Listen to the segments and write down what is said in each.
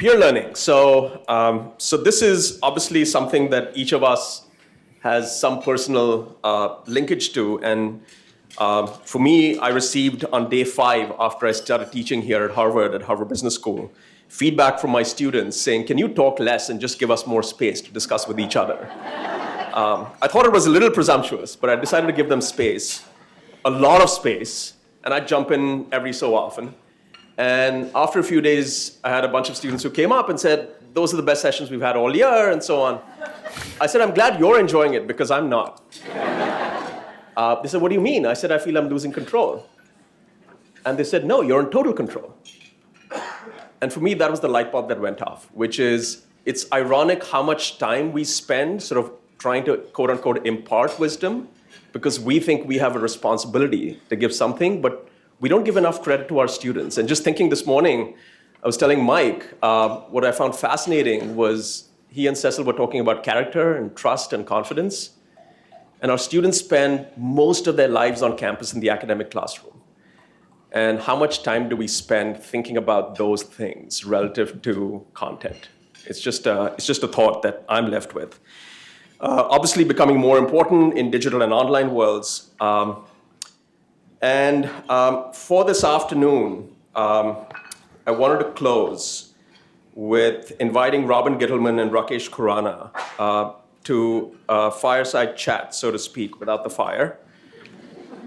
peer learning. So this is obviously something that each of us has some personal linkage to. And for me, I received on day 5 after I started teaching here at Harvard Business School, feedback from my students saying, can you talk less and just give us more space to discuss with each other? I thought it was a little presumptuous, but I decided to give them space, a lot of space, and I'd jump in every so often. And after a few days, I had a bunch of students who came up and said, those are the best sessions we've had all year, and so on. I said, I'm glad you're enjoying it, because I'm not. They said, what do you mean? I said, I feel I'm losing control. And they said, no, you're in total control. And for me, that was the light bulb that went off, which is, it's ironic how much time we spend sort of trying to, quote unquote, impart wisdom, because we think we have a responsibility to give something, but we don't give enough credit to our students. And just thinking this morning, I was telling Mike, what I found fascinating was he and Cecil were talking about character and trust and confidence. And our students spend most of their lives on campus in the academic classroom. And how much time do we spend thinking about those things relative to content? It's just a thought that I'm left with. Obviously becoming more important in digital and online worlds. For this afternoon, I wanted to close with inviting Robyn Gittleman and Rakesh Khurana to a fireside chat, so to speak, without the fire,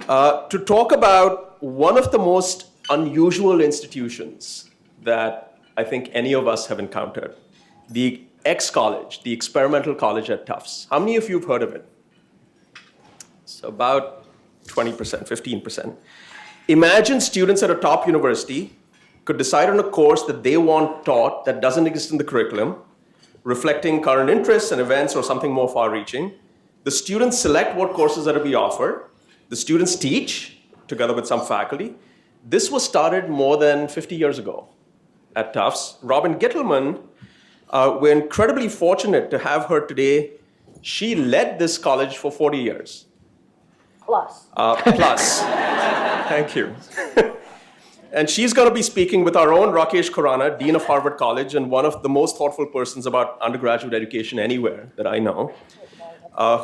to talk about one of the most unusual institutions that I think any of us have encountered, the ExCollege, the experimental college at Tufts. How many of you have heard of it? So about 20%, 15%. Imagine students at a top university could decide on a course that they want taught that doesn't exist in the curriculum, reflecting current interests and events or something more far-reaching. The students select what courses are to be offered. The students teach, together with some faculty. This was started more than 50 years ago at Tufts. Robyn Gittleman, we're incredibly fortunate to have her today. She led this college for 40 years. Plus. Thank you. And she's going to be speaking with our own Rakesh Khurana, Dean of Harvard College, and one of the most thoughtful persons about undergraduate education anywhere that I know,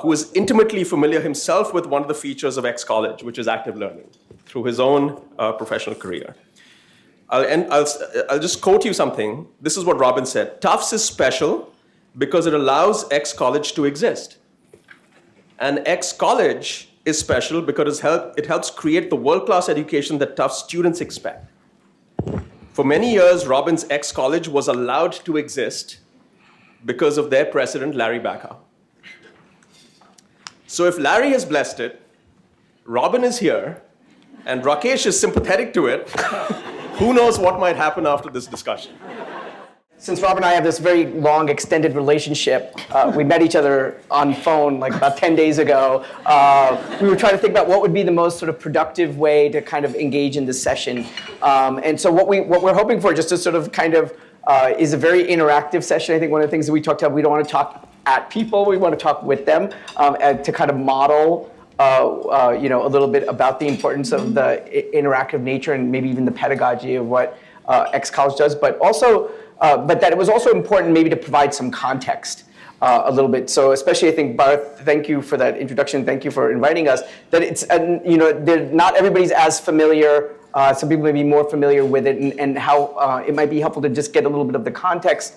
who is intimately familiar himself with one of the features of ExCollege, which is active learning, through his own professional career. I'll just quote you something. This is what Robyn said. Tufts is special because it allows ExCollege to exist. And ExCollege is special because it helps create the world-class education that Tufts students expect. For many years, Robyn's ExCollege was allowed to exist because of their president, Larry Baca. So if Larry has blessed it, Robyn is here, and Rakesh is sympathetic to it, who knows what might happen after this discussion. Since Rob and I have this very long, extended relationship, we met each other on phone like about 10 days ago. We were trying to think about what would be the most sort of productive way to kind of engage in this session. And so what we're hoping for, just to sort of kind of, is a very interactive session. I think one of the things that we talked about, we don't want to talk at people, we want to talk with them to kind of model a little bit about the importance of the interactive nature and maybe even the pedagogy of what ExCollege does, but that it was also important maybe to provide some context a little bit. So especially I think, Bharth, thank you for that introduction. Thank you for inviting us. That it's, not everybody's as familiar. Some people may be more familiar with it, and how it might be helpful to just get a little bit of the context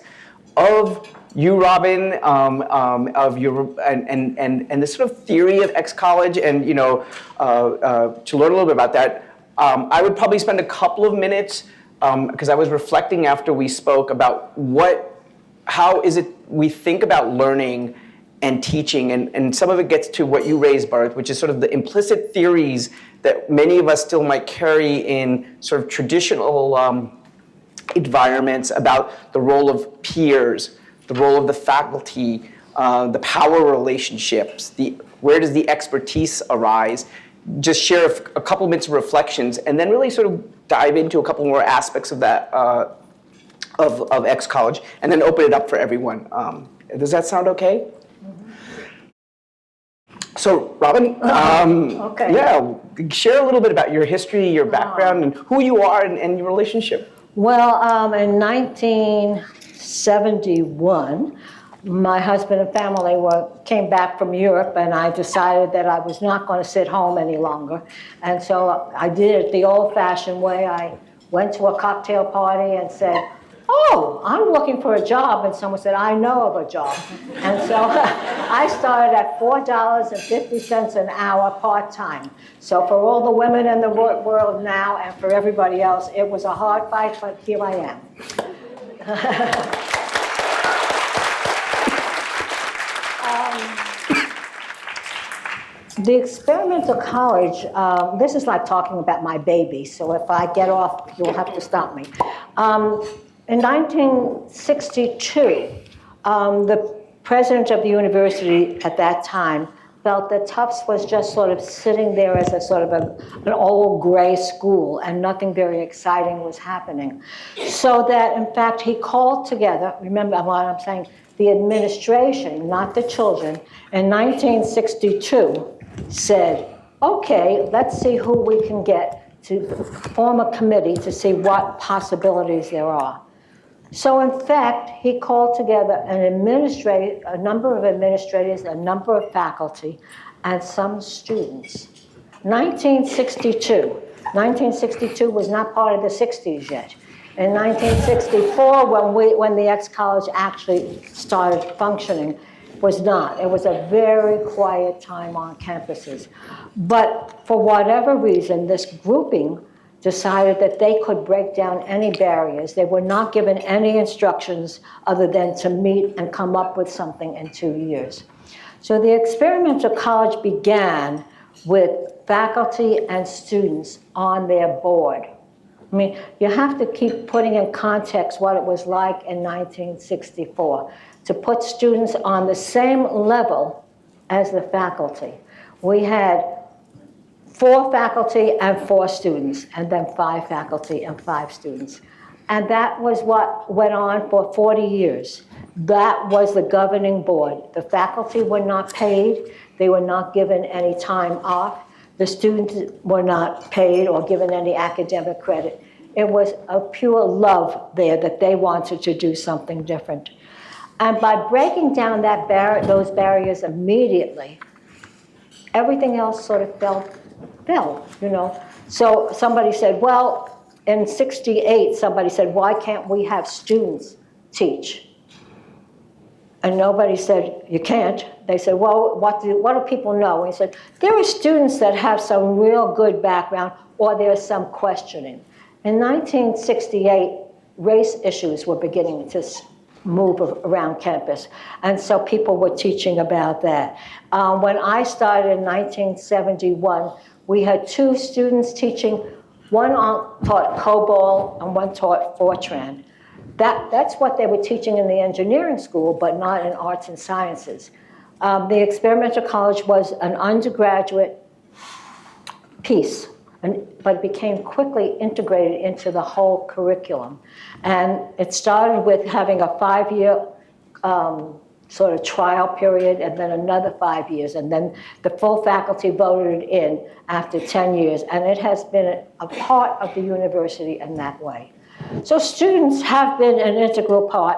of you, Robyn, of your and the sort of theory of ExCollege, and to learn a little bit about that. I would probably spend a couple of minutes. Because I was reflecting after we spoke about how is it we think about learning and teaching, and some of it gets to what you raised, Bharth, which is sort of the implicit theories that many of us still might carry in sort of traditional environments about the role of peers, the role of the faculty, the power relationships, where does the expertise arise. Just share a couple minutes of reflections, and then really sort of dive into a couple more aspects of that of ExCollege, and then open it up for everyone. Does that sound okay? Mm-hmm. So, Robyn, okay. Yeah, share a little bit about your history, your background, and who you are, and your relationship. Well, in 19 1971, my husband and family came back from Europe, and I decided that I was not going to sit home any longer. And so I did it the old-fashioned way. I went to a cocktail party and said, "Oh, I'm looking for a job." And someone said, "I know of a job." And so I started at $4.50 an hour part-time. So for all the women in the world now and for everybody else, it was a hard fight, but here I am. The experimental college, this is like talking about my baby, so if I get off, you'll have to stop me. In 1962, the president of the university at that time felt that Tufts was just sort of sitting there as a sort of an old gray school and nothing very exciting was happening. So that, in fact, he called together, remember what I'm saying, the administration, not the children, in 1962 said, okay, let's see who we can get to form a committee to see what possibilities there are. So in fact, he called together a number of administrators, a number of faculty, and some students. 1962 was not part of the 60s yet. In 1964, when the ExCollege actually started functioning, was not. It was a very quiet time on campuses. But for whatever reason, this grouping decided that they could break down any barriers. They were not given any instructions other than to meet and come up with something in 2 years. So the experimental college began with faculty and students on their board. I mean, you have to keep putting in context what it was like in 1964 to put students on the same level as the faculty. We had 4 faculty and 4 students, and then 5 faculty and 5 students. And that was what went on for 40 years. That was the governing board. The faculty were not paid. They were not given any time off. The students were not paid or given any academic credit. It was a pure love there that they wanted to do something different. And by breaking down those barriers immediately, everything else sort of fell, you know. So somebody said, well, in 68, somebody said, why can't we have students teach? And nobody said, you can't. They said, well, what do people know? And he said, there are students that have some real good background, or there's some questioning. In 1968, race issues were beginning to move around campus. And so people were teaching about that. When I started in 1971, we had 2 students teaching. One taught COBOL and one taught Fortran. That's what they were teaching in the engineering school, but not in arts and sciences. The experimental college was an undergraduate piece, but it became quickly integrated into the whole curriculum. And it started with having a 5-year sort of trial period, and then another 5 years, and then the full faculty voted it in after 10 years. And it has been a part of the university in that way. So students have been an integral part,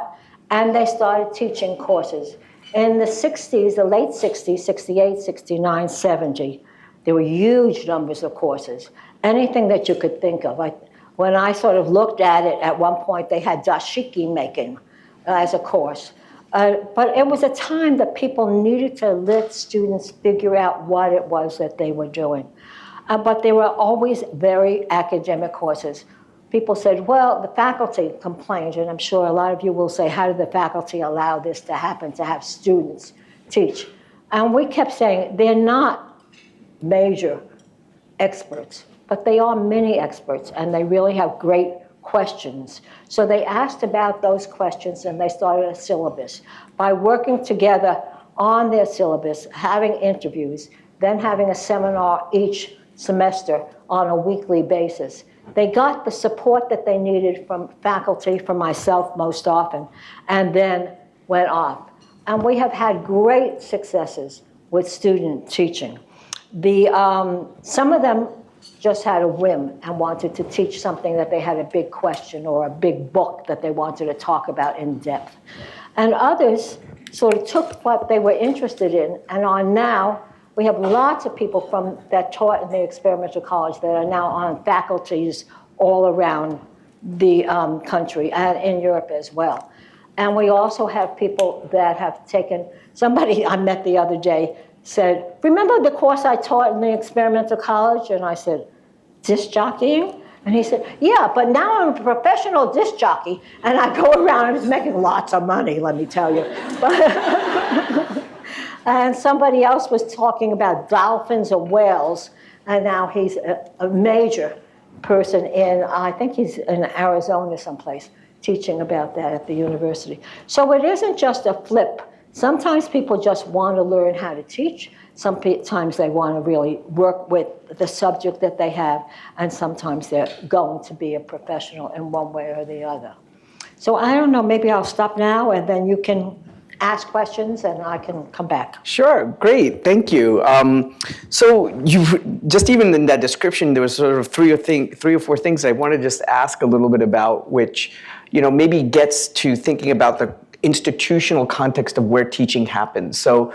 and they started teaching courses. In the 60s, the late 60s, 68, 69, 70, there were huge numbers of courses, anything that you could think of. When I sort of looked at it, at one point they had dashiki making as a course. But it was a time that people needed to let students figure out what it was that they were doing. But they were always very academic courses. People said, well, the faculty complained, and I'm sure a lot of you will say, how did the faculty allow this to happen, to have students teach? And we kept saying, they're not major experts, but they are mini experts, and they really have great questions. So they asked about those questions, and they started a syllabus. By working together on their syllabus, having interviews, then having a seminar each semester on a weekly basis, they got the support that they needed from faculty, from myself most often, and then went off. And we have had great successes with student teaching. Some of them just had a whim and wanted to teach something that they had a big question or a big book that they wanted to talk about in depth. And others sort of took what they were interested in and are now, we have lots of people from that taught in the experimental college that are now on faculties all around the country and in Europe as well. And we also have people that have taken, somebody I met the other day said, remember the course I taught in the experimental college? And I said, disc jockeying? And he said, yeah, but now I'm a professional disc jockey, and I go around and he's making lots of money, let me tell you. And somebody else was talking about dolphins or whales, and now he's a major person in, I think he's in Arizona someplace, teaching about that at the university. So it isn't just a flip. Sometimes people just want to learn how to teach. Sometimes they want to really work with the subject that they have, and sometimes they're going to be a professional in one way or the other. So I don't know, maybe I'll stop now, and then you can ask questions, and I can come back. Sure, great, thank you. So you just even in that description, there was sort of three or four things I wanted to just ask a little bit about, which maybe gets to thinking about the institutional context of where teaching happens. So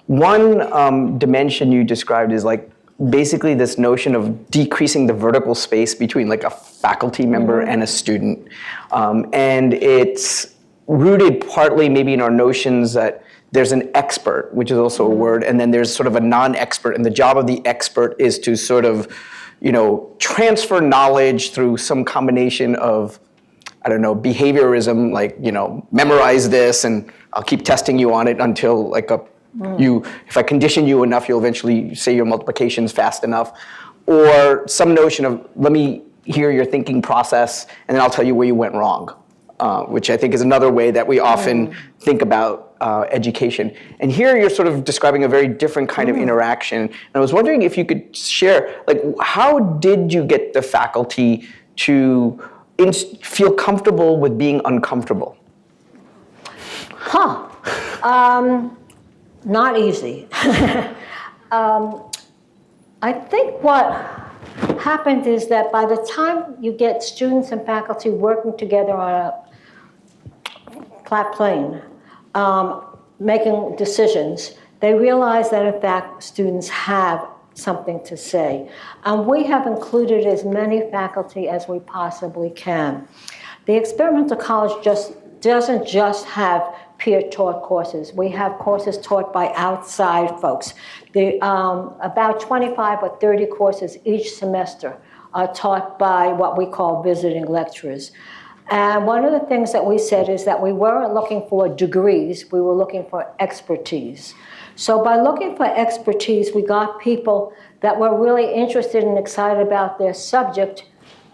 one dimension you described is like basically this notion of decreasing the vertical space between like a faculty member and a student, and it's rooted partly maybe in our notions that there's an expert, which is also a word, and then there's sort of a non-expert, and the job of the expert is to sort of, transfer knowledge through some combination of, I don't know, behaviorism, like, memorize this and I'll keep testing you on it until if I condition you enough, you'll eventually say your multiplications fast enough. Or some notion of, let me hear your thinking process and then I'll tell you where you went wrong. Which I think is another way that we often think about education. And here you're sort of describing a very different kind of interaction. And I was wondering if you could share, how did you get the faculty to feel comfortable with being uncomfortable? Not easy. I think what happened is that by the time you get students and faculty working together on a flat plane, making decisions, they realize that in fact students have something to say. And we have included as many faculty as we possibly can. The experimental college doesn't just have peer-taught courses. We have courses taught by outside folks. About 25 or 30 courses each semester are taught by what we call visiting lecturers. And one of the things that we said is that we weren't looking for degrees, we were looking for expertise. So by looking for expertise, we got people that were really interested and excited about their subject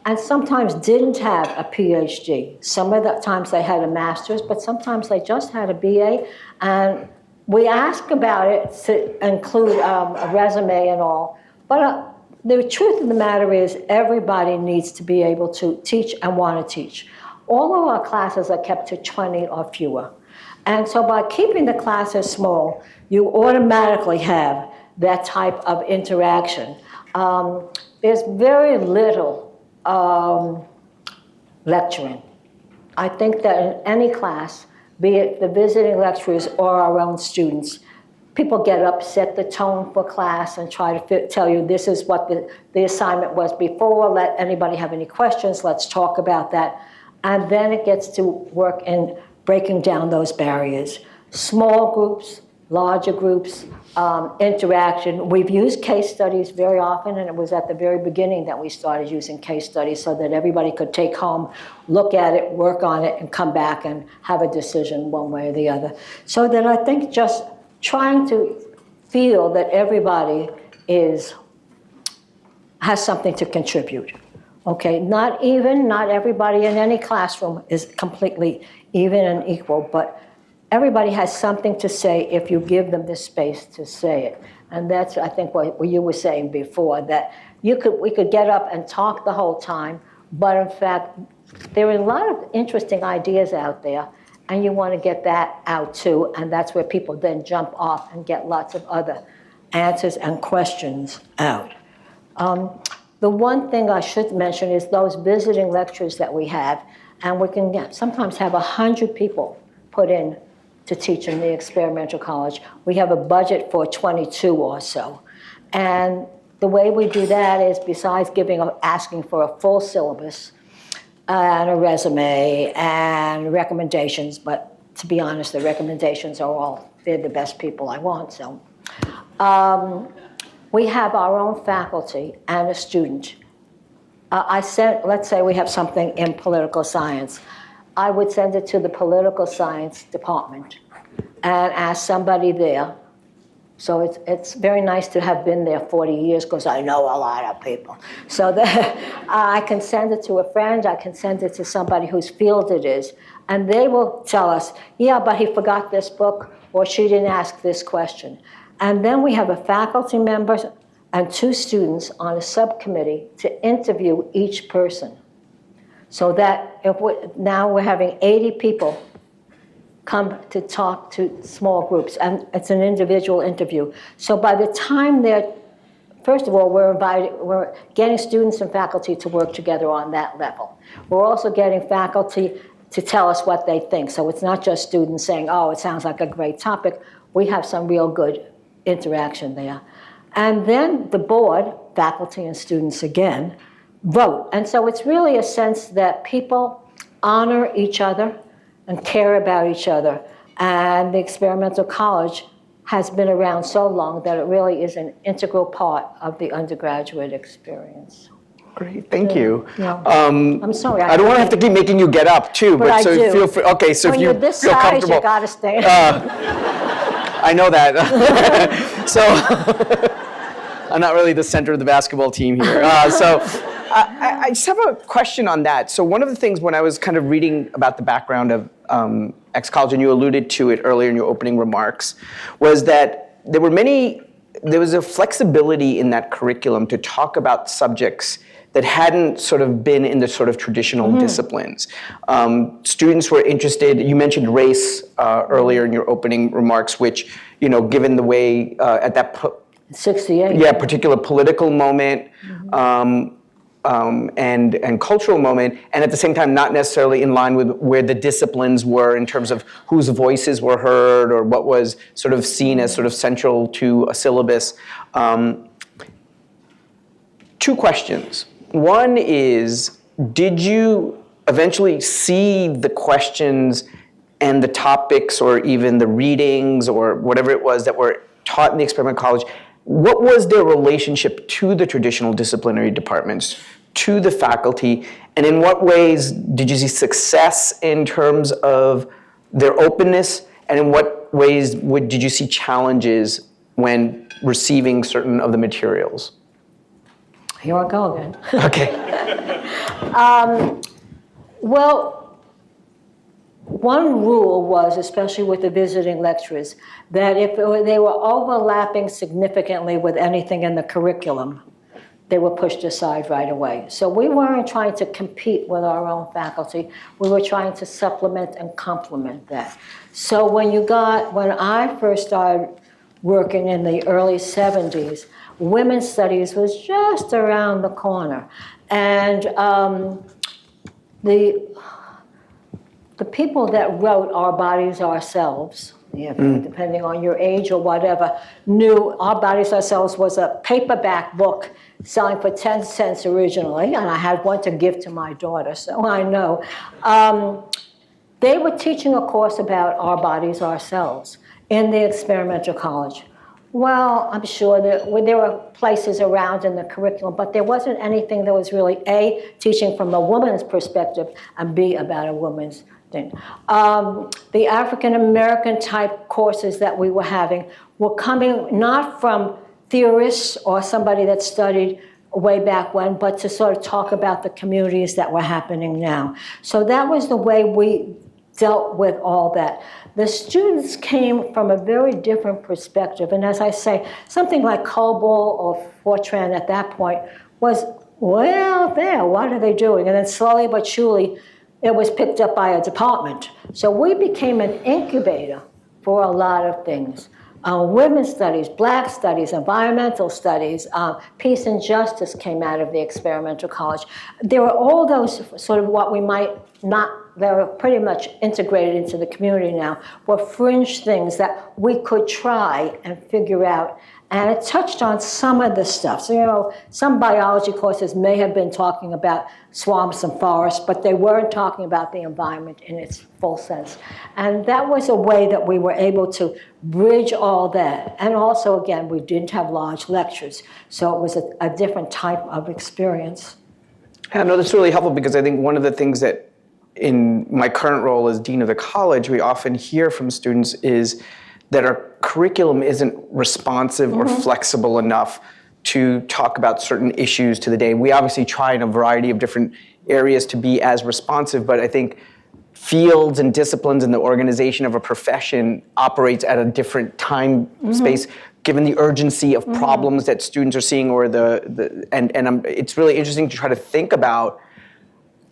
and sometimes didn't have a PhD. Some of the times they had a master's, but sometimes they just had a BA. And we asked about it to include a resume and all. But the truth of the matter is everybody needs to be able to teach and want to teach. All of our classes are kept to 20 or fewer. And so by keeping the classes small, you automatically have that type of interaction. There's very little lecturing. I think that in any class, be it the visiting lecturers or our own students, people get up, set the tone for class, and try to tell you this is what the assignment was before. Let anybody have any questions, let's talk about that. And then it gets to work in breaking down those barriers. Small groups, larger groups, interaction. We've used case studies very often, and it was at the very beginning that we started using case studies so that everybody could take home, look at it, work on it, and come back and have a decision one way or the other. So that I think just trying to feel that everybody has something to contribute. Okay, not everybody in any classroom is completely even and equal, but everybody has something to say if you give them the space to say it. And that's, I think, what you were saying before, that we could get up and talk the whole time, but in fact, there are a lot of interesting ideas out there, and you want to get that out too, and that's where people then jump off and get lots of other answers and questions out. The one thing I should mention is those visiting lectures that we have, and we can sometimes have 100 people put in to teach in the experimental college. We have a budget for 22 or so. And the way we do that is, besides asking for a full syllabus and a resume and recommendations, but to be honest, the recommendations they're the best people I want, so. We have our own faculty and a student. Let's say we have something in political science. I would send it to the political science department and ask somebody there. So it's very nice to have been there 40 years because I know a lot of people. So I can send it to a friend, I can send it to somebody whose field it is, and they will tell us, yeah, but he forgot this book, or she didn't ask this question. And then we have a faculty member and 2 students on a subcommittee to interview each person. So that now we're having 80 people come to talk to small groups, and it's an individual interview. So by the time first of all, we're getting students and faculty to work together on that level. We're also getting faculty to tell us what they think. So it's not just students saying, oh, it sounds like a great topic. We have some real good interaction there. And then the board, faculty and students again, vote. And so it's really a sense that people honor each other and care about each other. And the experimental college has been around so long that it really is an integral part of the undergraduate experience. Great, thank you. Yeah. I'm sorry. I don't want to have to keep making you get up too, but I so do. feel free. Okay, so when if you you're this feel size, comfortable, you gotta stay. I know that. So I'm not really the center of the basketball team here. I just have a question on that. So one of the things when I was kind of reading about the background of ExCollege, and you alluded to it earlier in your opening remarks, was that there was a flexibility in that curriculum to talk about subjects that hadn't sort of been in the sort of traditional disciplines. Students were interested, you mentioned race earlier in your opening remarks, which, given the way at that 68. Yeah, particular political moment and cultural moment, and at the same time not necessarily in line with where the disciplines were in terms of whose voices were heard or what was sort of seen as sort of central to a syllabus. 2 questions. One is, did you eventually see the questions and the topics or even the readings or whatever it was that were taught in the experimental college? What was their relationship to the traditional disciplinary departments, to the faculty, and in what ways did you see success in terms of their openness, and in what ways did you see challenges when receiving certain of the materials? Here I go again. Okay. Well, one rule was, especially with the visiting lecturers, that if they were overlapping significantly with anything in the curriculum, they were pushed aside right away. So we weren't trying to compete with our own faculty. We were trying to supplement and complement that. So when I first started working in the early 70s, women's studies was just around the corner. And the people that wrote Our Bodies Ourselves, depending on your age or whatever, knew Our Bodies Ourselves was a paperback book selling for 10 cents originally, and I had one to give to my daughter, so I know. They were teaching a course about Our Bodies Ourselves in the experimental college. Well, I'm sure there were places around in the curriculum, but there wasn't anything that was really A, teaching from a woman's perspective, and B, about a woman's thing. The African American type courses that we were having were coming not from theorists or somebody that studied way back when, but to sort of talk about the communities that were happening now. So that was the way we dealt with all that. The students came from a very different perspective, and as I say, something like COBOL or Fortran at that point was, well, what are they doing? And then slowly but surely, it was picked up by a department. So we became an incubator for a lot of things. women's studies, black studies, environmental studies, peace and justice came out of the experimental college. There were all those sort of what we might not, they're pretty much integrated into the community now, were fringe things that we could try and figure out. And it touched on some of the stuff. So, some biology courses may have been talking about swamps and forests, but they weren't talking about the environment in its full sense. And that was a way that we were able to bridge all that. And also, again, we didn't have large lectures, so it was a different type of experience. Yeah, no, that's really helpful, because I think one of the things that in my current role as dean of the college, we often hear from students is that our curriculum isn't responsive or flexible enough to talk about certain issues to the day. We obviously try in a variety of different areas to be as responsive, but I think fields and disciplines and the organization of a profession operates at a different time space, given the urgency of problems that students are seeing, or it's really interesting to try to think about,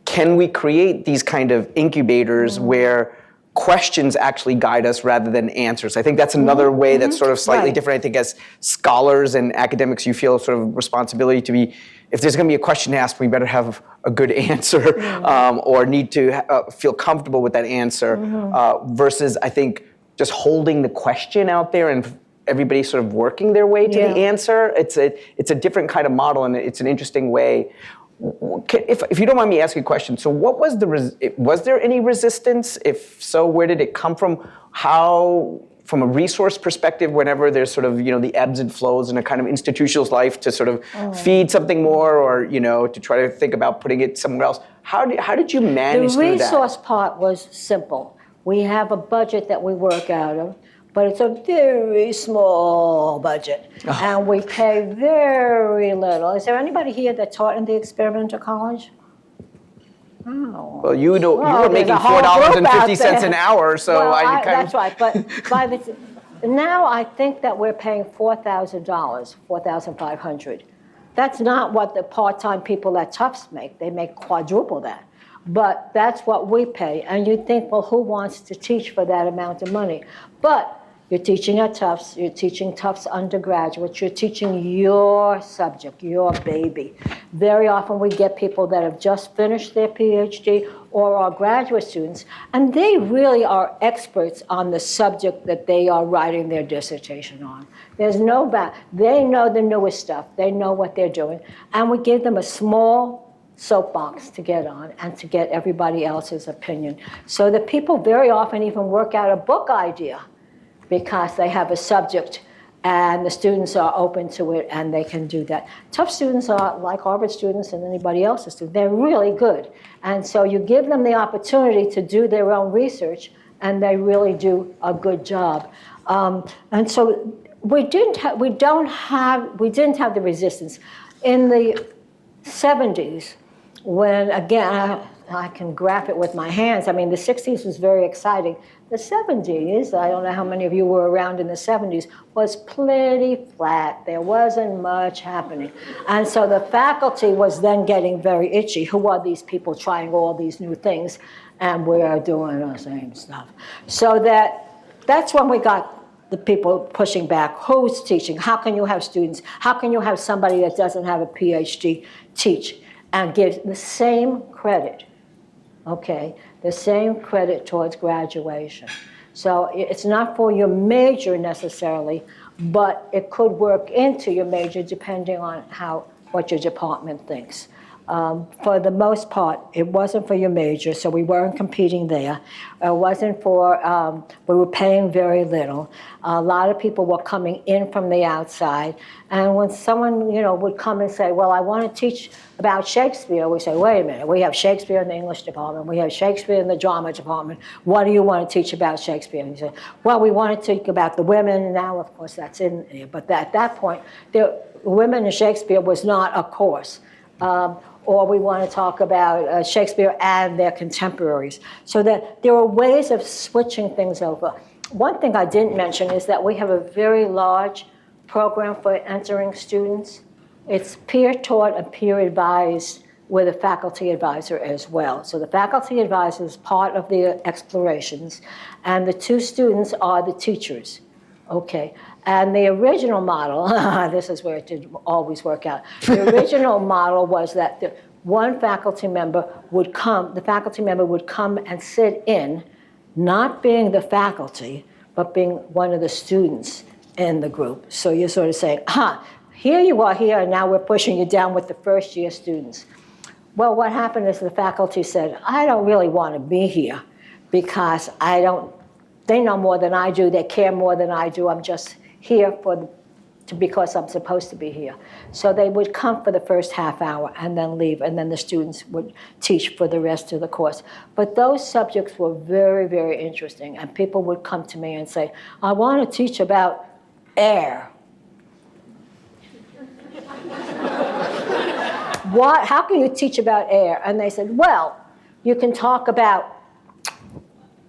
can we create these kind of incubators where questions actually guide us rather than answers? I think that's another way that's sort of slightly different. I think as scholars and academics, you feel sort of responsibility to be, if there's going to be a question asked, we better have a good answer, or need to feel comfortable with that answer, versus I think just holding the question out there and everybody sort of working their way to the answer. It's a different kind of model, and it's an interesting way. If you don't mind me asking a question, so what was was there any resistance? If so, where did it come from? How, from a resource perspective, whenever there's sort of, the ebbs and flows in a kind of institutional life, to sort of feed something more, or, to try to think about putting it somewhere else, how did you manage The through that? resource part was simple. We have a budget that we work out of, but it's a very small budget, and we pay very little. Is there anybody here that taught in the experimental college? Oh. Well, you were making $4.50 an hour, so well, that's right. But now I think that we're paying $4,000, $4,500. That's not what the part-time people at Tufts make. They make quadruple that. But that's what we pay. And you think, well, who wants to teach for that amount of money? But you're teaching at Tufts, you're teaching Tufts undergraduates, you're teaching your subject, your baby. Very often we get people that have just finished their PhD or are graduate students, and they really are experts on the subject that they are writing their dissertation on. There's no they know the newest stuff, they know what they're doing, and we give them a small soapbox to get on and to get everybody else's opinion. So that people very often even work out a book idea, because they have a subject and the students are open to it and they can do that. Tufts students are like Harvard students and anybody else's students. They're really good. And so you give them the opportunity to do their own research, and they really do a good job. And so we didn't have the resistance. In the 70s, when, again, I can graph it with my hands. I mean, the 60s was very exciting. The 70s, I don't know how many of you were around in the 70s, was pretty flat. There wasn't much happening. And so the faculty was then getting very itchy. Who are these people trying all these new things? And we are doing the same stuff. So that's when we got the people pushing back. Who's teaching? How can you have students? How can you have somebody that doesn't have a PhD teach and give the same credit? Okay, the same credit towards graduation. So it's not for your major necessarily, but it could work into your major depending on what your department thinks. For the most part, it wasn't for your major, so we weren't competing there. It wasn't for, we were paying very little. A lot of people were coming in from the outside, and when someone, would come and say, well, I want to teach about Shakespeare, we say, wait a minute, we have Shakespeare in the English department, we have Shakespeare in the drama department, what do you want to teach about Shakespeare? And you say, well, we want to teach about the women. Now, of course, that's in there, but at that point, the women in Shakespeare was not a course. Or we want to talk about Shakespeare and their contemporaries. So that there are ways of switching things over. One thing I didn't mention is that we have a very large program for entering students. It's peer-taught and peer-advised with a faculty advisor as well. So the faculty advisor is part of the explorations, and the two students are the teachers. Okay, and the original model, this is where it didn't always work out. The original model was that one faculty member would come, the faculty member would come and sit in, not being the faculty, but being one of the students in the group. So you're sort of saying, here you are here, and now we're pushing you down with the first year students. Well, what happened is the faculty said, I don't really want to be here because they know more than I do, they care more than I do, I'm just here because I'm supposed to be here. So they would come for the first half hour and then leave, and then the students would teach for the rest of the course. But those subjects were very, very interesting, and people would come to me and say, I want to teach about air. How can you teach about air? And they said, well, you can talk about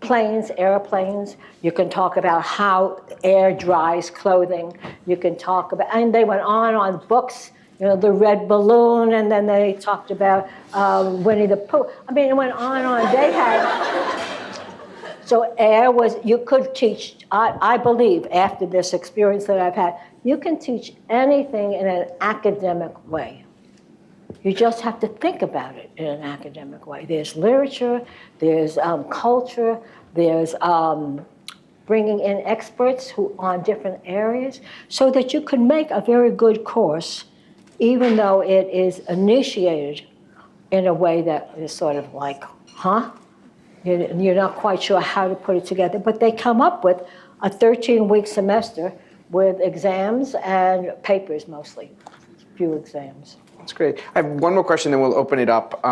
planes, airplanes. You can talk about how air dries clothing. You can talk about, and they went on books, the red balloon, and then they talked about Winnie the Pooh. I mean, it went on. They had, so air was, you could teach, I believe, after this experience that I've had, you can teach anything in an academic way. You just have to think about it in an academic way. There's literature, there's culture, there's bringing in experts who on different areas so that you can make a very good course, even though it is initiated in a way that is sort of like, You're not quite sure how to put it together, but they come up with a 13-week semester with exams and papers mostly, few exams. That's great. I have one more question, then we'll open it up.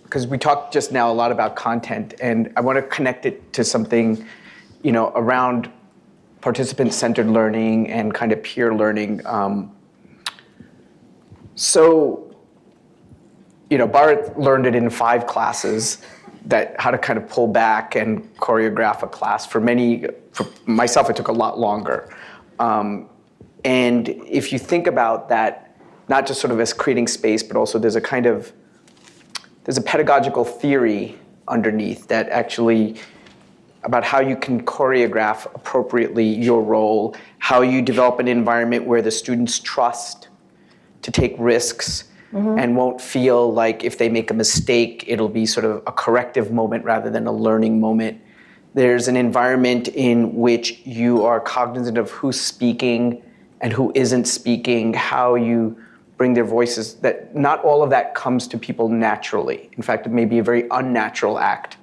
Because we talked just now a lot about content, and I want to connect it to something, around participant-centered learning and kind of peer learning. Bharat learned it in 5 classes, how to kind of pull back and choreograph a class. For myself, it took a lot longer. And if you think about that, not just sort of as creating space, but also there's a pedagogical theory underneath that actually about how you can choreograph appropriately your role, how you develop an environment where the students trust to take risks and won't feel like if they make a mistake, it'll be sort of a corrective moment rather than a learning moment. There's an environment in which you are cognizant of who's speaking and who isn't speaking, how you bring their voices, that not all of that comes to people naturally. In fact, it may be a very unnatural act.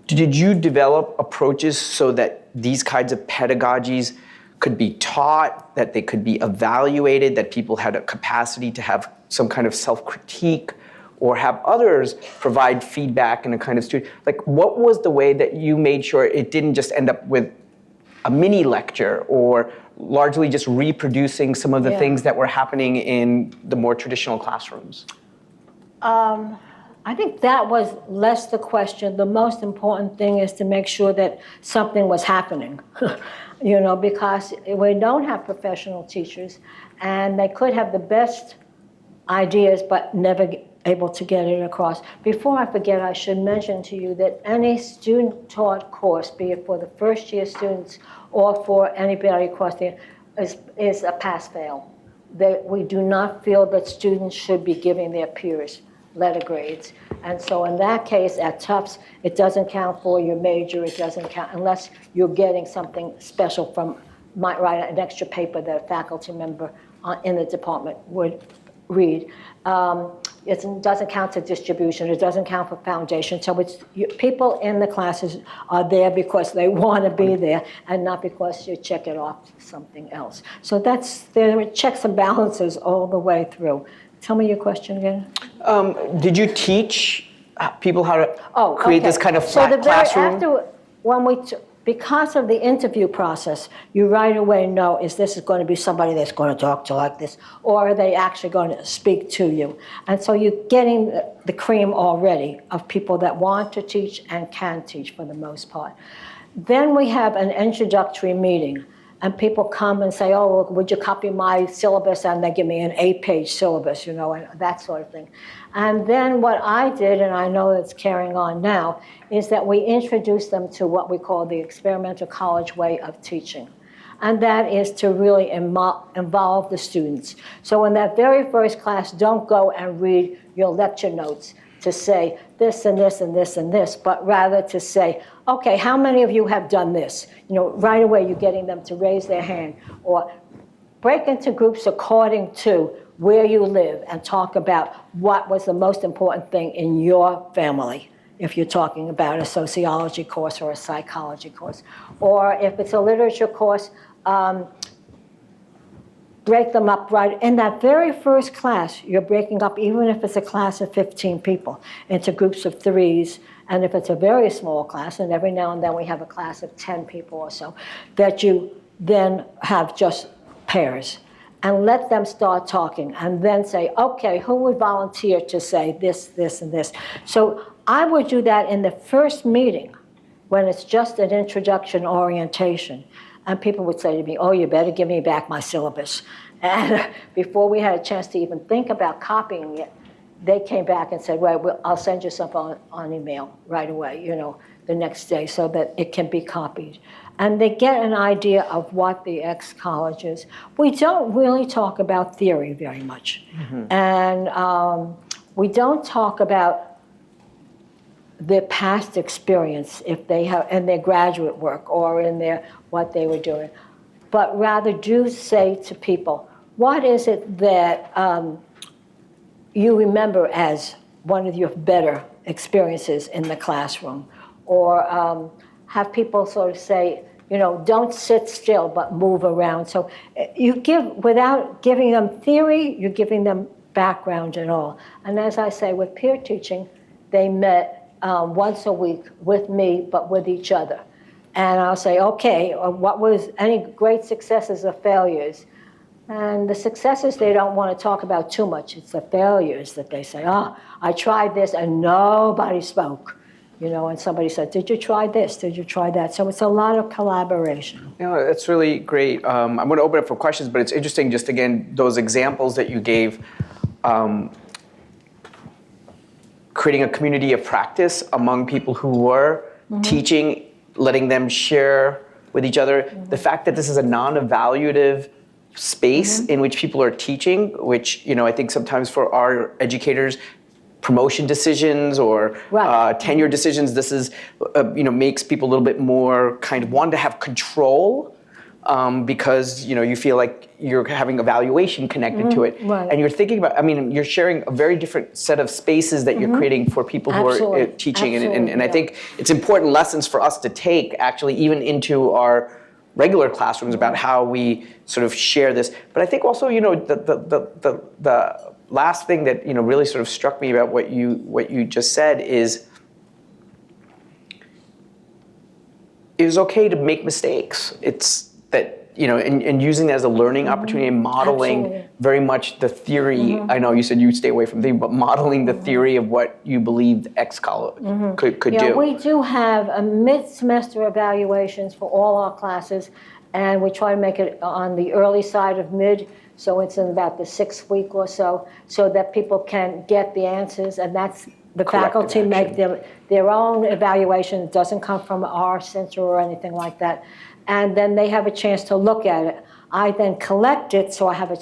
Did you develop approaches so that these kinds of pedagogies could be taught, that they could be evaluated, that people had a capacity to have some kind of self-critique, or have others provide feedback in a kind of student? Like, what was the way that you made sure it didn't just end up with a mini lecture or largely just reproducing some of the things that were happening in the more traditional classrooms? I think that was less the question. The most important thing is to make sure that something was happening, because we don't have professional teachers, and they could have the best ideas but never able to get it across. Before I forget, I should mention to you that any student-taught course, be it for the first-year students or for anybody across the is a pass-fail. We do not feel that students should be giving their peers letter grades. And so in that case, at Tufts, it doesn't count for your major, it doesn't count unless you're getting something special might write an extra paper that a faculty member in the department would read. It doesn't count to distribution, it doesn't count for foundation. So people in the classes are there because they want to be there and not because you check it off something else. So there are checks and balances all the way through. Tell me your question again. Did you teach people how to create this kind of flat classroom? Because of the interview process, you right away know, is this going to be somebody that's going to talk to like this, or are they actually going to speak to you? And so you're getting the cream already of people that want to teach and can teach for the most part. Then we have an introductory meeting. and people come and say, oh, well, would you copy my syllabus? And they give me an 8-page syllabus, and that sort of thing. And then what I did, and I know it's carrying on now, is that we introduced them to what we call the experimental college way of teaching. And that is to really involve the students. So in that very first class, don't go and read your lecture notes to say this and this and this and this, but rather to say, okay, how many of you have done this? Right away you're getting them to raise their hand, or break into groups according to where you live and talk about what was the most important thing in your family, if you're talking about a sociology course or a psychology course. Or if it's a literature course, break them up right in that very first class. You're breaking up, even if it's a class of 15 people, into groups of 3s. And if it's a very small class, and every now and then we have a class of 10 people or so, that you then have just pairs. And let them start talking, and then say, okay, who would volunteer to say this, this, and this? So I would do that in the first meeting, when it's just an introduction orientation. And people would say to me, oh, you better give me back my syllabus. And before we had a chance to even think about copying it, they came back and said, well, I'll send you something on email right away, the next day, so that it can be copied. And they get an idea of what the ExCollege is. We don't really talk about theory very much. Mm-hmm. And we don't talk about their past experience, if they have in their graduate work or in their what they were doing, but rather do say to people, what is it that you remember as one of your better experiences in the classroom? Or have people sort of say, don't sit still, but move around. So you give, without giving them theory, you're giving them background and all. And as I say, with peer teaching, they met once a week with me, but with each other. And I'll say, okay, what was any great successes or failures? And the successes they don't want to talk about too much. It's the failures that they say, I tried this and nobody spoke. And somebody said, did you try this? Did you try that? So it's a lot of collaboration. That's really great. I'm going to open up for questions, but it's interesting, just again, those examples that you gave, creating a community of practice among people who were mm-hmm. teaching, letting them share with each other. Mm-hmm. The fact that this is a non-evaluative space mm-hmm. in which people are teaching, which, I think sometimes for our educators, promotion decisions or right. Tenure decisions, this is, makes people a little bit more kind of want to have control because, you feel like you're having evaluation connected mm-hmm. to it. Right. And you're thinking about, you're sharing a very different set of spaces that mm-hmm. you're creating for people Absolutely. Who are teaching. Absolutely. And I think it's important lessons for us to take actually even into our regular classrooms about how we sort of share this. But I think also, the last thing that really sort of struck me about what you just said is it is okay to make mistakes. It's that and using that as a learning mm-hmm. opportunity and modeling Absolutely. Very much the theory. Mm-hmm. I know you said you stay away from theory, but modeling the mm-hmm. theory of what you believed ExCollege mm-hmm. could do. Yeah, we do have a mid-semester evaluations for all our classes, and we try to make it on the early side of mid. So it's in about the 6th week or so that people can get the answers, and that's the faculty make their own evaluation. It doesn't come from our center or anything like that. And then they have a chance to look at it. I then collect it, so I have a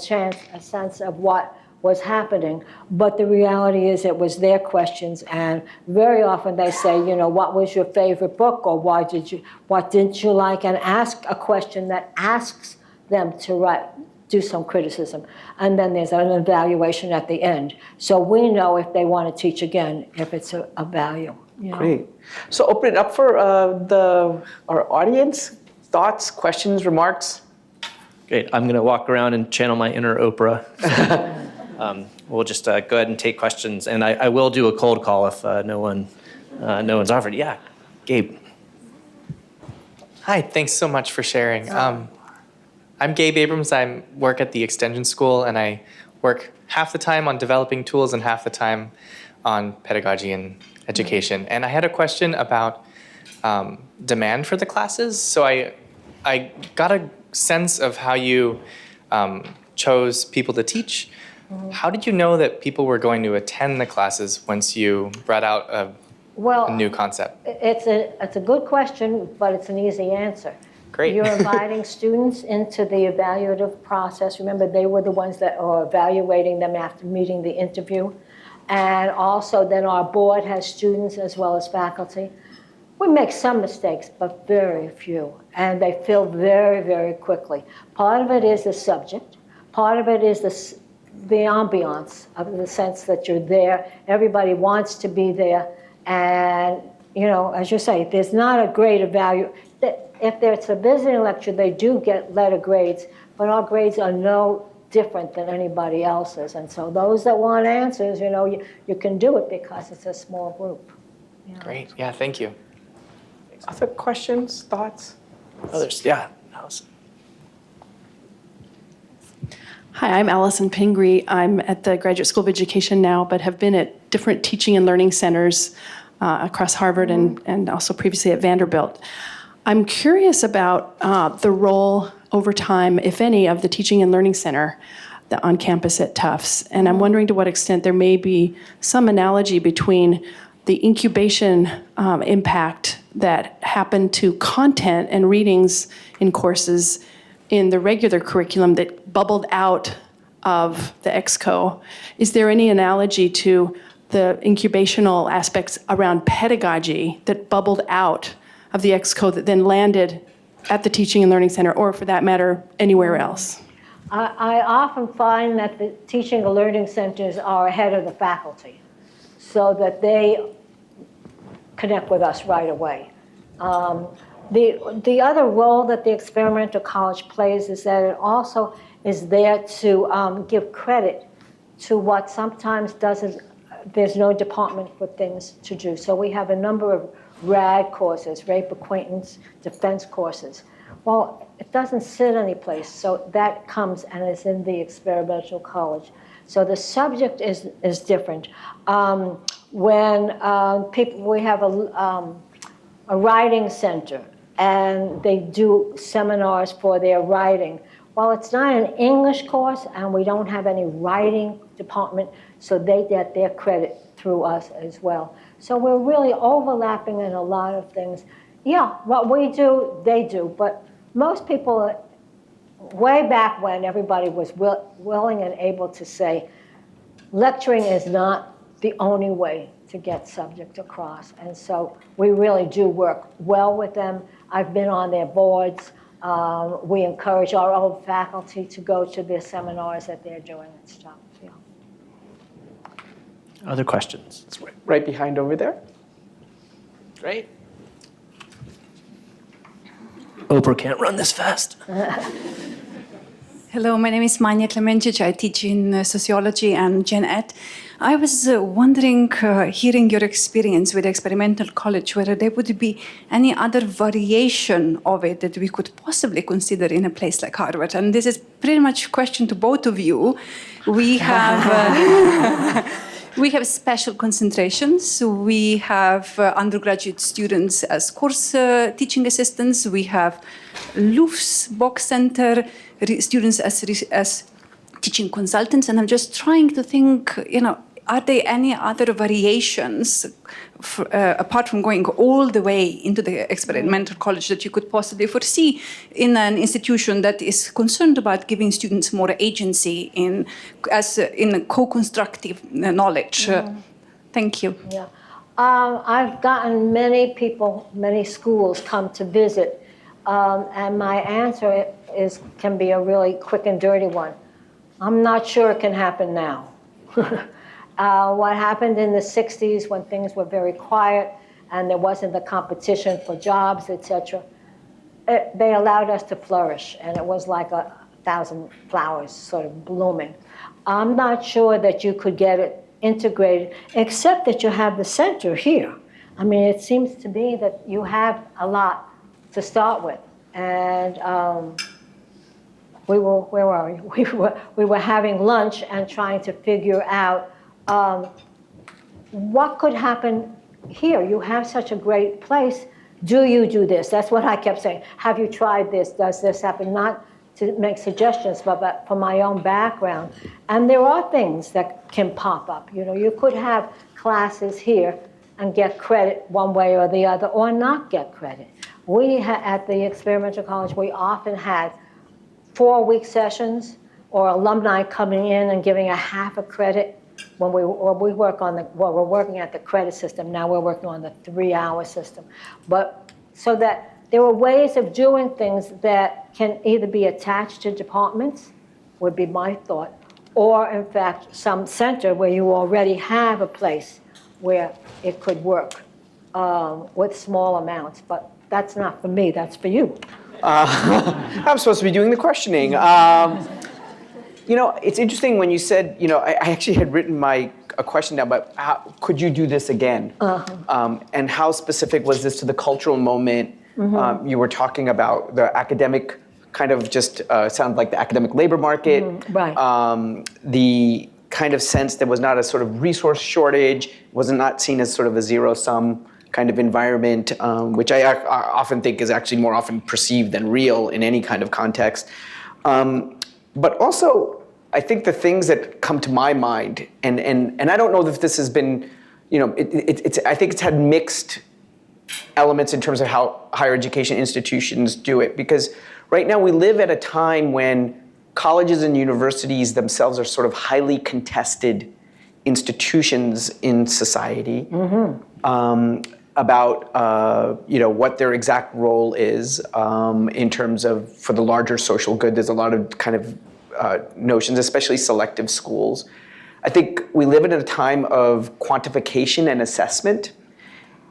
sense of what was happening. But the reality is it was their questions, and very often they say, what was your favorite book, or what didn't you like, and ask a question that asks them to do some criticism. And then there's an evaluation at the end. So we know if they want to teach again, if it's a value. Great. So open it up for our audience. Thoughts, questions, remarks? Great. I'm going to walk around and channel my inner Oprah. So, we'll just go ahead and take questions. And I will do a cold call if no one's offered. Yeah, Gabe. Hi, thanks so much for sharing. I'm Gabe Abrams. I work at the Extension School, and I work half the time on developing tools and half the time on pedagogy and education. And I had a question about demand for the classes. So I got a sense of how you chose people to teach. How did you know that people were going to attend the classes once you brought out a new concept? It's a good question, but it's an easy answer. Great. You're inviting students into the evaluative process. Remember, they were the ones that are evaluating them after meeting the interview. And also then our board has students as well as faculty. We make some mistakes, but very few. And they fill very, very quickly. Part of it is the subject. Part of it is the ambiance, of the sense that you're there. Everybody wants to be there. And, you know, as you say, there's not a grade of value. If there's a visiting lecture, they do get letter grades, but our grades are no different than anybody else's. And so those that want answers, you know, you can do it because it's a small group. You know. Great. Yeah, thank you. Other questions, thoughts? Others? Yeah. Allison. Hi, I'm Allison Pingree. I'm at the Graduate School of Education now, but have been at different teaching and learning centers across Harvard and also previously at Vanderbilt. I'm curious about the role over time, if any, of the Teaching and Learning Center on campus at Tufts. And I'm wondering to what extent there may be some analogy between the incubation impact that happened to content and readings in courses in the regular curriculum that bubbled out of the ExCo. Is there any analogy to the incubational aspects around pedagogy that bubbled out of the ExCo that then landed at the Teaching and Learning Center, or for that matter, anywhere else? I often find that the teaching and learning centers are ahead of the faculty, so that they connect with us right away. The other role that the experimental college plays is that it also is there to give credit to what sometimes doesn't, there's no department for things to do. So we have a number of RAD courses, rape acquaintance defense courses. Well, it doesn't sit anyplace, so that comes and is in the experimental college. So the subject is different. When we have a writing center, and they do seminars for their writing. Well, it's not an English course, and we don't have any writing department, so they get their credit through us as well. So we're really overlapping in a lot of things. Yeah, what we do, they do, but most people, way back when everybody was willing and able to say, lecturing is not the only way to get subject across. And so we really do work well with them. I've been on their boards. We encourage our own faculty to go to their seminars that they're doing and stuff. Yeah. Other questions? Right behind over there. Great. Oprah can't run this fast. Hello, my name is Manja Klemencic. I teach in sociology and Gen Ed. I was wondering, hearing your experience with experimental college, whether there would be any other variation of it that we could possibly consider in a place like Harvard. And this is pretty much a question to both of you. We have we have special concentrations. We have undergraduate students as course teaching assistants. We have Louf's Box Center students as teaching consultants. And I'm just trying to think, are there any other variations apart from going all the way into the experimental college that you could possibly foresee in an institution that is concerned about giving students more agency in co-constructive knowledge? Thank you. Yeah. I've gotten many people, many schools come to visit, and my answer can be a really quick and dirty one. I'm not sure it can happen now. What happened in the 60s when things were very quiet and there wasn't the competition for jobs, etc., they allowed us to flourish, and it was like 1,000 flowers sort of blooming. I'm not sure that you could get it integrated, except that you have the center here. I mean, it seems to be that you have a lot to start with. And where were we? We were having lunch and trying to figure out what could happen here. You have such a great place. do you do this? That's what I kept saying. Have you tried this? Does this happen? Not to make suggestions, but from my own background. And there are things that can pop up. You know, you could have classes here and get credit one way or the other, or not get credit. We at the experimental college, we often had 4-week sessions, or alumni coming in and giving a half a credit. When we're working at the credit system. Now we're working on the 3-hour system. But so that there are ways of doing things that can either be attached to departments, would be my thought, or in fact some center where you already have a place where it could work with small amounts. But that's not for me, that's for you. I'm supposed to be doing the questioning. You know, it's interesting when you said, you know, I actually had written a question down about how could you do this again? And how specific was this to the cultural moment? You were talking about the academic kind of just sounds like the academic labor market. Right. The kind of sense there was not a sort of resource shortage, was not seen as sort of a zero-sum kind of environment, which I often think is actually more often perceived than real in any kind of context. But also, I think the things that come to my mind, and I don't know if this has been, you know, I think it's had mixed elements in terms of how higher education institutions do it. Because right now we live at a time when colleges and universities themselves are sort of highly contested institutions in society. About you know, what their exact role is in terms of for the larger social good. There's a lot of kind of notions, especially selective schools. I think we live in a time of quantification and assessment,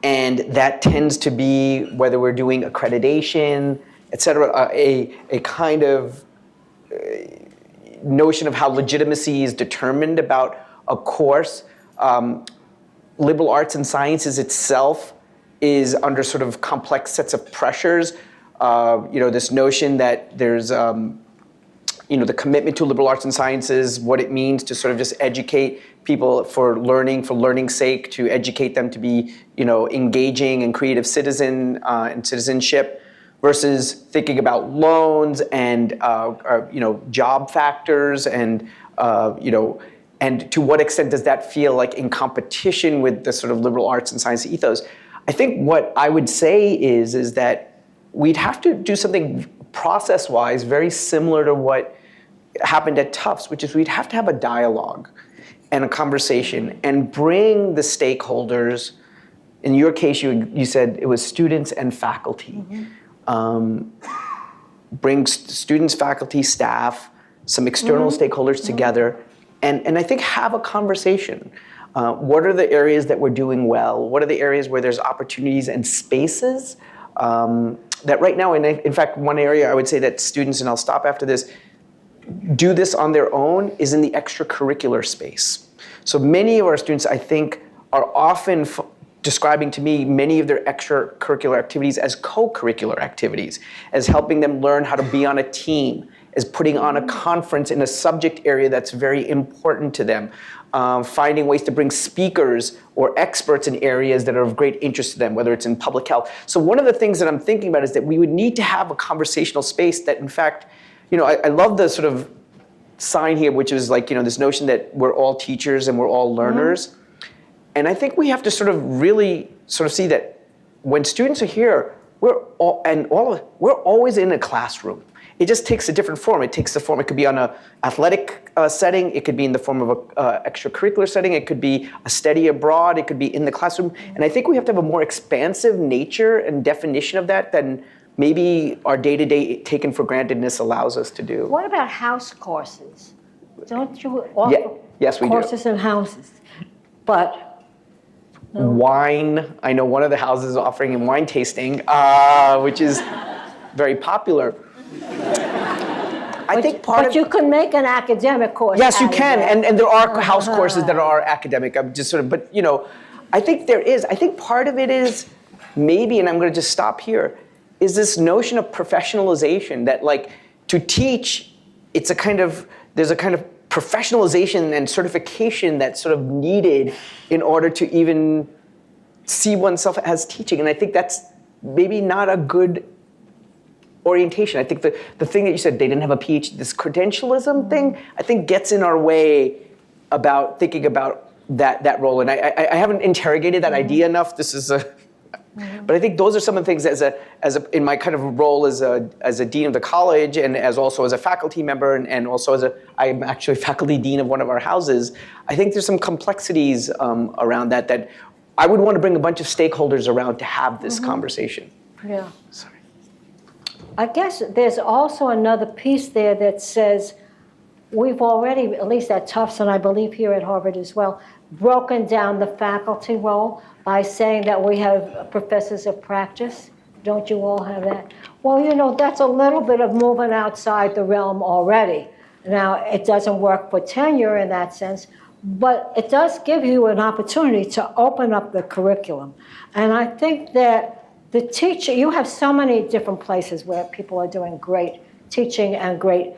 and that tends to be, whether we're doing accreditation, et cetera, a kind of notion of how legitimacy is determined about a course. Liberal arts and sciences itself is under sort of complex sets of pressures. You know, this notion that there's, you know, the commitment to liberal arts and sciences, what it means to sort of just educate people for learning's sake, to educate them to be, you know, engaging and creative citizen and citizenship, versus thinking about loans and, you know, job factors and, you know, and to what extent does that feel like in competition with the sort of liberal arts and science ethos? I think what I would say is that we'd have to do something process-wise very similar to what happened at Tufts, which is we'd have to have a dialogue and a conversation and bring the stakeholders. In your case, you said it was students and faculty. Bring students, faculty, staff, some external stakeholders together, and I think have a conversation. What are the areas that we're doing well? What are the areas where there's opportunities and spaces that right now, and in fact, one area I would say that students, and I'll stop after this, do this on their own is in the extracurricular space. So many of our students, I think, are often describing to me many of their extracurricular activities as co-curricular activities, as helping them learn how to be on a team, as putting on a conference in a subject area that's very important to them, finding ways to bring speakers or experts in areas that are of great interest to them, whether it's in public health. So one of the things that I'm thinking about is that we would need to have a conversational space that, in fact, you know, I love the sort of sign here, which is like, you know, this notion that we're all teachers and we're all learners. And I think we have to sort of really sort of see that when students are here, we're always in a classroom. It just takes a different form. It takes the form, it could be on an athletic setting, it could be in the form of an extracurricular setting, it could be a study abroad, it could be in the classroom. And I think we have to have a more expansive nature and definition of that than maybe our day-to-day taken for grantedness allows us to do. What about house courses? Don't you offer yes, we courses in houses? But wine, I know one of the houses is offering in wine tasting, which is very popular. I think part but you can make an academic course. Yes, you out of can, that. and there are house courses that are academic. I'm just sort of, but you know, I think part of it is maybe, and I'm going to just stop here, is this notion of professionalization that, like, to teach, there's a kind of professionalization and certification that's sort of needed in order to even see oneself as teaching. And I think that's maybe not a good orientation. I think the thing that you said, they didn't have a PhD, this credentialism thing, I think gets in our way about thinking about that role. And I haven't interrogated that idea enough. This is but I think those are some of the things in my kind of role as a dean of the college, and also as a faculty member, and also I'm actually faculty dean of one of our houses. I think there's some complexities around that I would want to bring a bunch of stakeholders around to have this conversation. Yeah. Sorry. I guess there's also another piece there that says we've already, at least at Tufts, and I believe here at Harvard as well, broken down the faculty role by saying that we have professors of practice. Don't you all have that? Well, that's a little bit of moving outside the realm already. Now, it doesn't work for tenure in that sense, but it does give you an opportunity to open up the curriculum. And I think that the teacher, you have so many different places where people are doing great teaching and great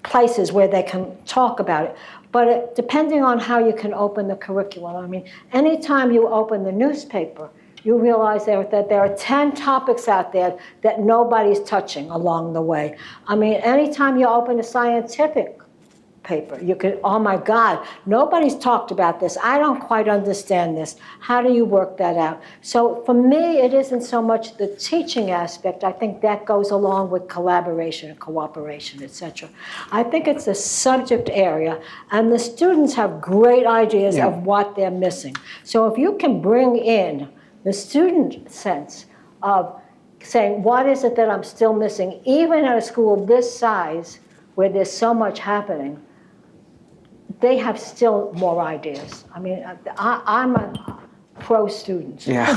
places where they can talk about it. But depending on how you can open the curriculum, I mean, anytime you open the newspaper, you realize that there are 10 topics out there that nobody's touching along the way. I mean, anytime you open a scientific paper, you could, oh my God, nobody's talked about this. I don't quite understand this. How do you work that out? So for me, it isn't so much the teaching aspect. I think that goes along with collaboration and cooperation, etc. I think it's a subject area, and the students have great ideas of what they're missing. So if you can bring in the student sense of saying, what is it that I'm still missing, even at a school this size where there's so much happening, they have still more ideas. I mean, I'm a pro-student. Yeah.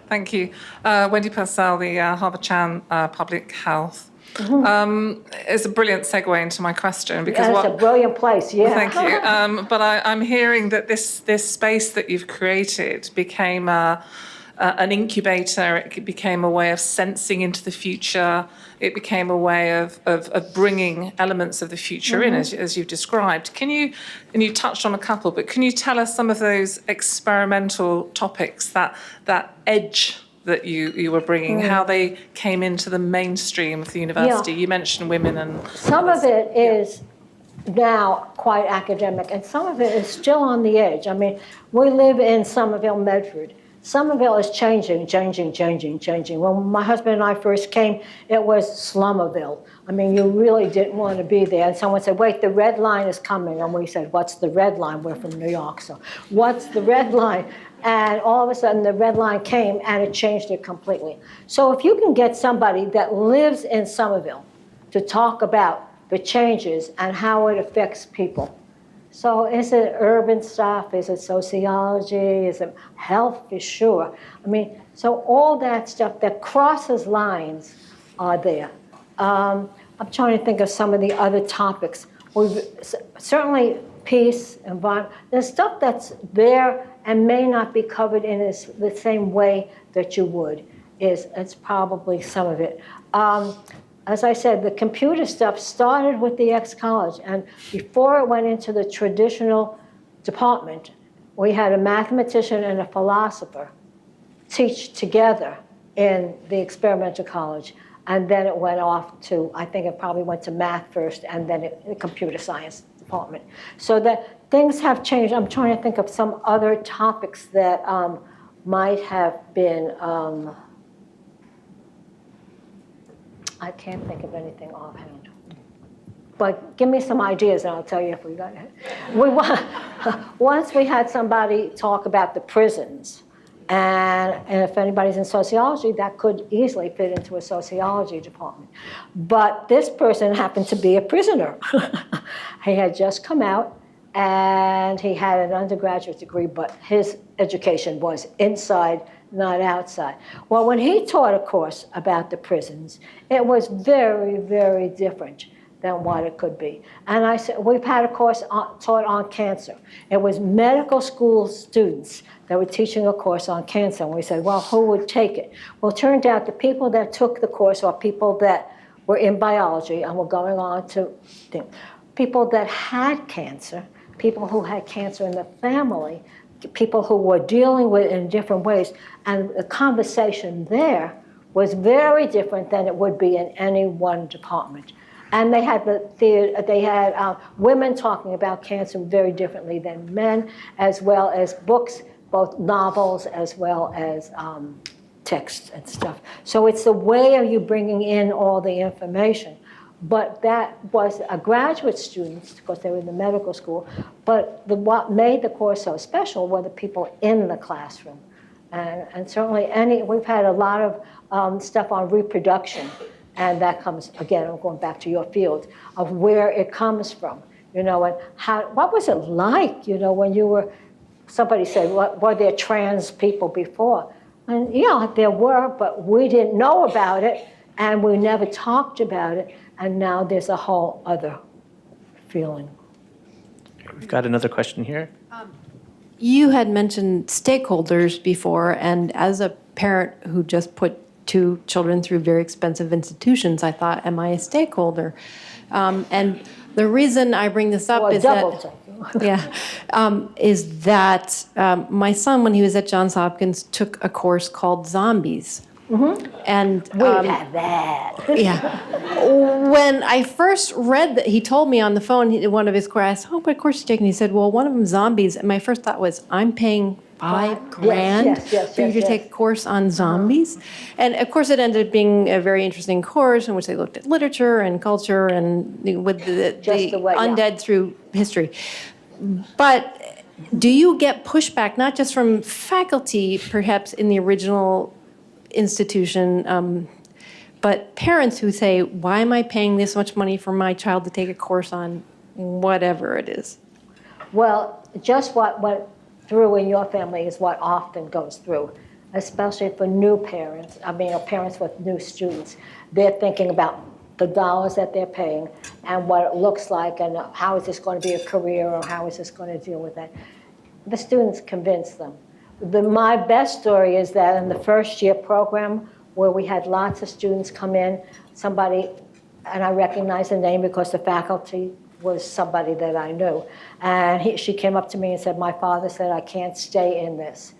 Thank you. Wendy Purcell, the Harvard Chan Public Health. It's a brilliant segue into my question because It's a brilliant place, yeah. Thank you. But I'm hearing that this space that you've created became an incubator. It became a way of sensing into the future. It became a way of bringing elements of the future in, as you've described. And you touched on a couple, but can you tell us some of those experimental topics, that edge that you were bringing, how they came into the mainstream of the university? You mentioned women and... Some of it is now quite academic, and some of it is still on the edge. I mean, we live in Somerville, Medford. Somerville is changing. When my husband and I first came, it was Slumerville. I mean, you really didn't want to be there. And someone said, wait, the red line is coming. And we said, what's the red line? We're from New York, so what's the red line? And all of a sudden, the red line came, and it changed it completely. So if you can get somebody that lives in Somerville to talk about the changes and how it affects people. So is it urban stuff? Is it sociology? Is it health? For sure. I mean, so all that stuff that crosses lines are there. I'm trying to think of some of the other topics. Certainly peace, environment. There's stuff that's there and may not be covered in the same way that you would. It's probably some of it. As I said, the computer stuff started with the ExCollege, and before it went into the traditional department, we had a mathematician and a philosopher teach together in the experimental college, and then it went off to, I think it probably went to math first, and then the computer science department. So that things have changed. I'm trying to think of some other topics that might have been, I can't think of anything offhand. But give me some ideas and I'll tell you if we got it. Once we had somebody talk about the prisons, and if anybody's in sociology, that could easily fit into a sociology department. But this person happened to be a prisoner. He had just come out and he had an undergraduate degree, but his education was inside, not outside. Well, when he taught a course about the prisons, it was very, very different than what it could be. And I said, we've had a course taught on cancer. It was medical school students that were teaching a course on cancer. And we said, well, who would take it? Well, it turned out the people that took the course are people that were in biology and were going on to people that had cancer people who had cancer in the family, people who were dealing with it in different ways. And the conversation there was very different than it would be in any one department. And they had women talking about cancer very differently than men, as well as books, both novels as well as texts and stuff. So it's the way of you bringing in all the information. But that was a graduate students, because they were in the medical school, but what made the course so special were the people in the classroom. And certainly we've had a lot of stuff on reproduction, and that comes, again, I'm going back to your field, of where it comes from, and what was it like, when you were, somebody said, were there trans people before? And there were, but we didn't know about it, and we never talked about it, and now there's a whole other feeling. We've got another question here. You had mentioned stakeholders before, and as a parent who just put 2 children through very expensive institutions, I thought, am I a stakeholder? And the reason I bring this up is that my son, when he was at Johns Hopkins, took a course called Zombies. Mm-hmm. And we had that. Yeah. When I first read that, he told me on the phone, one of his courses, I said, what course are you taking? He said, well, one of them Zombies. And my first thought was, I'm paying $5,000 for you to take a course on zombies. And of course, it ended up being a very interesting course in which they looked at literature and culture and with the undead through history. But do you get pushback, not just from faculty, perhaps in the original institution, but parents who say, why am I paying this much money for my child to take a course on whatever it is? Well, just what went through in your family is what often goes through, especially for new parents, parents with new students. They're thinking about the dollars that they're paying and what it looks like and how is this going to be a career or how is this going to deal with that. The students convince them. My best story is that in the first year program where we had lots of students come in, somebody, and I recognize the name because the faculty was somebody that I knew, and she came up to me and said, my father said I can't stay in this.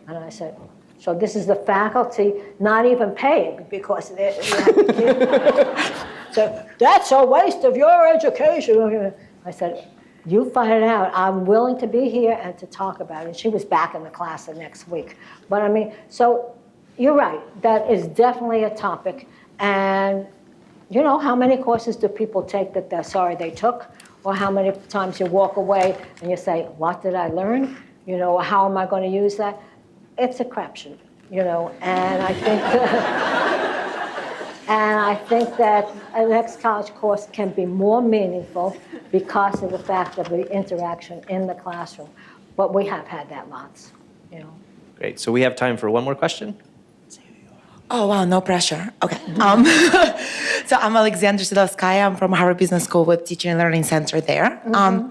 And I said, so this is the faculty not even paying because they have to give. So that's a waste of your education. I said, you find it out. I'm willing to be here and to talk about it. And she was back in the class the next week. But so you're right. That is definitely a topic. And how many courses do people take that they're sorry they took? Or how many times you walk away and you say, what did I learn? How am I going to use that? It's a crapshoot, and I think that an ExCollege course can be more meaningful because of the fact of the interaction in the classroom. But we have had that lots, Great. So we have time for one more question. Oh, wow, no pressure. Okay. So I'm Alexandra Sidovskaya. I'm from Harvard Business School with Teaching and Learning Center there. Mm-hmm.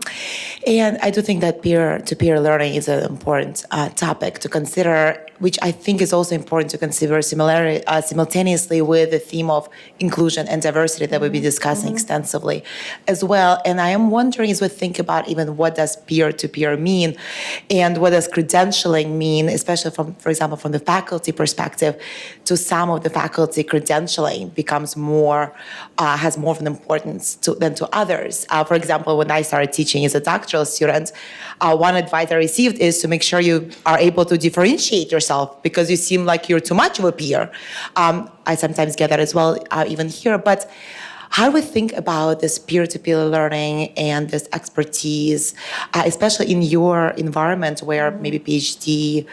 And I do think that peer-to-peer learning is an important topic to consider, which I think is also important to consider simultaneously with the theme of inclusion and diversity that we'll be discussing extensively as well. And I am wondering, as we think about even what does peer-to-peer mean and what does credentialing mean, especially for example, from the faculty perspective, to some of the faculty, credentialing becomes has more of an importance than to others. For example, when I started teaching as a doctoral student, one advice I received is to make sure you are able to differentiate yourself because you seem like you're too much of a peer. I sometimes get that as well, even here. But how do we think about this peer-to-peer learning and this expertise, especially in your environment where maybe PhD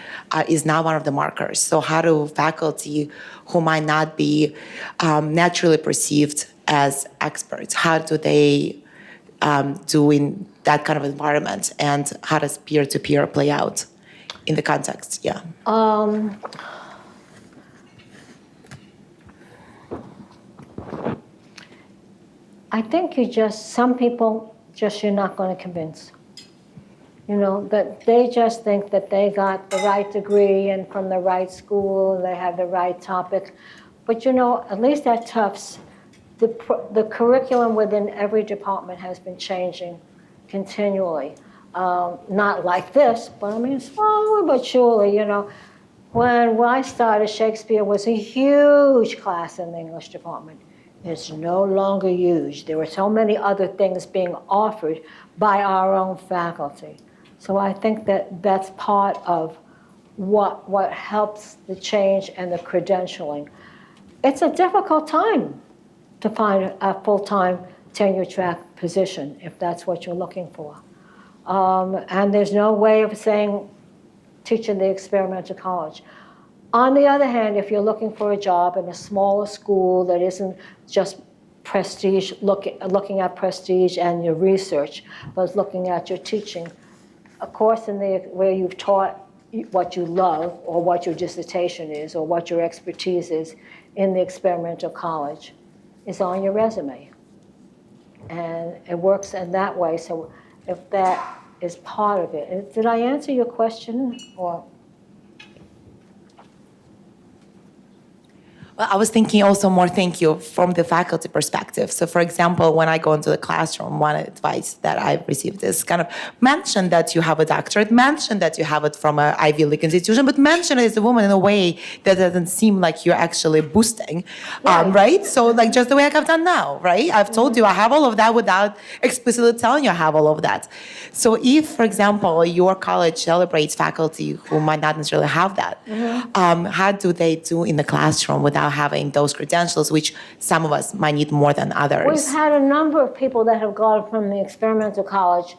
is not one of the markers? So how do faculty who might not be naturally perceived as experts, how do they do in that kind of environment? And how does peer-to-peer play out in the context? Yeah. I think some people you're not going to convince. That they just think that they got the right degree and from the right school, they have the right topic. But at least at Tufts, the curriculum within every department has been changing continually. not like this, but I mean, slowly but surely, when I started, Shakespeare was a huge class in the English department. It's no longer huge. There were so many other things being offered by our own faculty. So I think that that's part of what helps the change and the credentialing. It's a difficult time to find a full-time tenure track position if that's what you're looking for. And there's no way of saying teaching the experimental college. On the other hand, if you're looking for a job in a smaller school that isn't just prestige, looking at prestige and your research, but is looking at your teaching, a course where you've taught what you love or what your dissertation is or what your expertise is in the experimental college is on your resume. And it works in that way. So if that is part of it. Did I answer your question? Or? Well, I was thinking also more thank you from the faculty perspective. So for example, when I go into the classroom, one advice that I've received is kind of mention that you have a doctorate, mention that you have it from an Ivy League institution, but mention it as a woman in a way that doesn't seem like you're actually boosting, right? So like just the way I've done now, right? I've told you I have all of that without explicitly telling you I have all of that. So if, for example, your college celebrates faculty who might not necessarily have that, how do they do in the classroom without having those credentials, which some of us might need more than others? We've had a number of people that have gone from the experimental college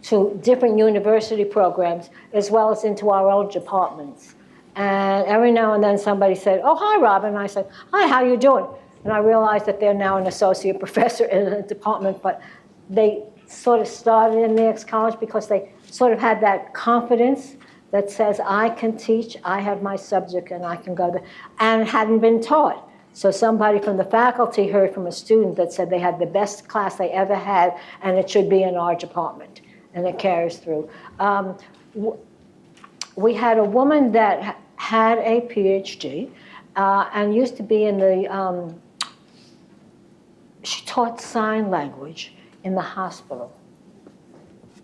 to different university programs, as well as into our own departments. And every now and then somebody said, "Oh, hi, Robyn." And I said, "Hi, how you doing?" And I realized that they're now an associate professor in a department, but they sort of started in the ExCollege because they sort of had that confidence that says, I can teach, I have my subject, and I can go there, and hadn't been taught. So somebody from the faculty heard from a student that said they had the best class they ever had, and it should be in our department, and it carries through. We had a woman that had a PhD and used to be in the, she taught sign language in the hospital.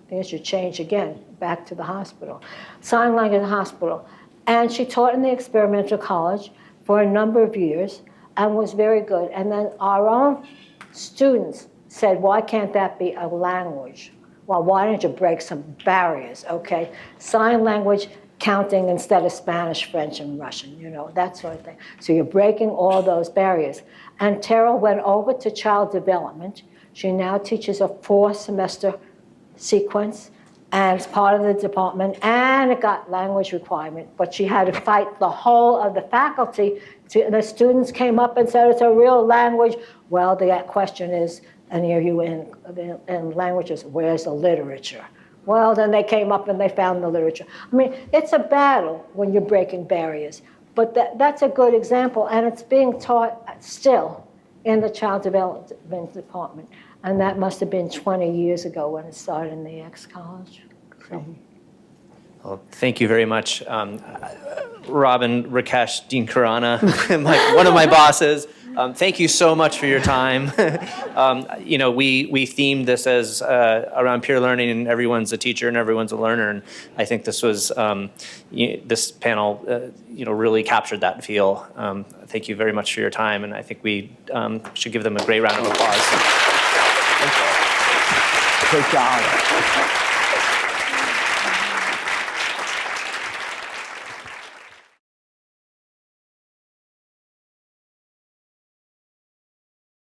There's your change again, back to the hospital. Sign language in the hospital. And she taught in the experimental college for a number of years and was very good. And then our own students said, why can't that be a language? Well, why don't you break some barriers, okay? Sign language counting instead of Spanish, French, and Russian, that sort of thing. So you're breaking all those barriers. And Terrell went over to child development. She now teaches a 4-semester sequence and it's part of the department, and it got language requirement, but she had to fight the whole of the faculty. The students came up and said, it's a real language. Well, the question is, and here you in languages, where's the literature? Well, then they came up and they found the literature. I mean, it's a battle when you're breaking barriers, but that's a good example, and it's being taught still in the child development department. And that must have been 20 years ago when it started in the ExCollege. So. Well, thank you very much. Robyn, Rakesh, Dean Khurana, one of my bosses. Thank you so much for your time. We themed this as around peer learning, and everyone's a teacher and everyone's a learner. And I think this was this panel, really captured that feel. Thank you very much for your time, and I think we should give them a great round of applause. Great job.